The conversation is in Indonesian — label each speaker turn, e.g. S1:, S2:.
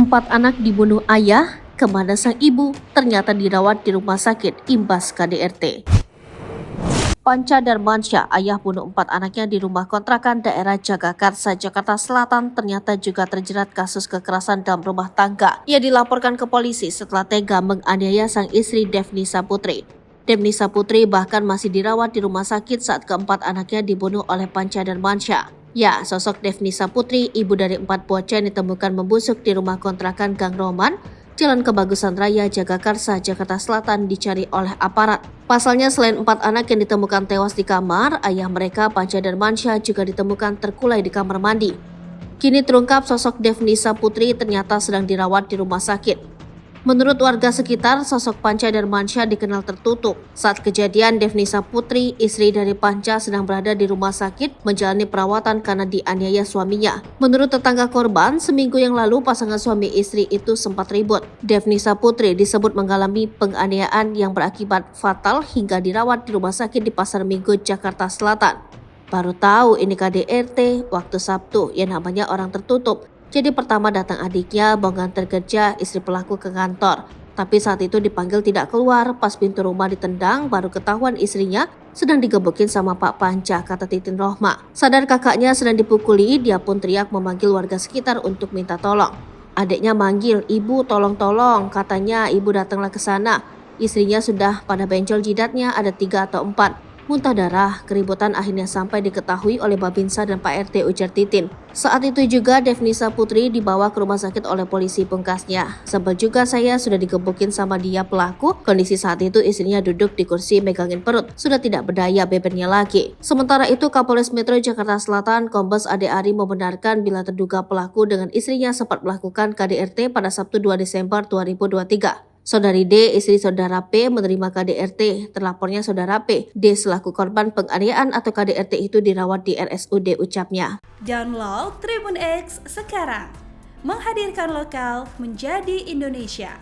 S1: 4 anak dibunuh ayah, kemana sang ibu ternyata dirawat di rumah sakit imbas KDRT. Panca Darmansyah, ayah bunuh 4 anaknya di rumah kontrakan daerah Jagakarsa, Jakarta Selatan, ternyata juga terjerat kasus kekerasan dalam rumah tangga. Ia dilaporkan ke polisi setelah tega menganiaya sang istri Devnisa Putri. Devnisa Putri bahkan masih dirawat di rumah sakit saat keempat anaknya dibunuh oleh Panca Darmansyah. Ya, sosok Devnisa Putri, ibu dari 4 bocah yang ditemukan membusuk di rumah kontrakan Gang Roman, Jalan Kebagusan Raya, Jagakarsa, Jakarta Selatan dicari oleh aparat. Pasalnya selain 4 anak yang ditemukan tewas di kamar, ayah mereka Panca Darmansyah juga ditemukan terkulai di kamar mandi. Kini terungkap sosok Devnisa Putri ternyata sedang dirawat di rumah sakit. Menurut warga sekitar, sosok Panca Darmansyah dikenal tertutup. Saat kejadian, Devnisa Putri, istri dari Panca, sedang berada di rumah sakit menjalani perawatan karena dianiaya suaminya. Menurut tetangga korban, seminggu yang lalu pasangan suami istri itu sempat ribut. Devnisa Putri disebut mengalami penganiayaan yang berakibat fatal hingga dirawat di rumah sakit di Pasar Minggu, Jakarta Selatan. Baru tahu ini KDRT waktu Sabtu, yang namanya orang tertutup. Jadi pertama datang adiknya bawa nganter kerja istri pelaku ke kantor. Tapi saat itu dipanggil tidak keluar, pas pintu rumah ditendang baru ketahuan istrinya sedang digebukin sama Pak Panca, kata Titin Rohma. Sadar kakaknya sedang dipukuli, dia pun teriak memanggil warga sekitar untuk minta tolong. Adiknya manggil, "Ibu tolong-tolong," katanya ibu datanglah ke sana. Istrinya sudah pada benjol jidatnya ada 3 atau 4. Muntah darah, keributan akhirnya sampai diketahui oleh Babinsa dan Pak RT, ujar Titin. Saat itu juga Devnisa Putri dibawa ke rumah sakit oleh polisi pungkasnya. Sebel juga saya sudah digebukin sama dia pelaku. Kondisi saat itu istrinya duduk di kursi megangin perut. Sudah tidak berdaya bebernya lagi. Sementara itu Kapolres Metro Jakarta Selatan Kombes Ade Ari membenarkan bila terduga pelaku dengan istrinya sempat melakukan KDRT pada Sabtu 2 Desember 2023. Saudari D, istri saudara P, menerima KDRT. Terlapornya saudara P, D selaku korban penganiayaan atau KDRT itu dirawat di RSUD, ucapnya.
S2: Download Tribun X sekarang, menghadirkan lokal menjadi Indonesia.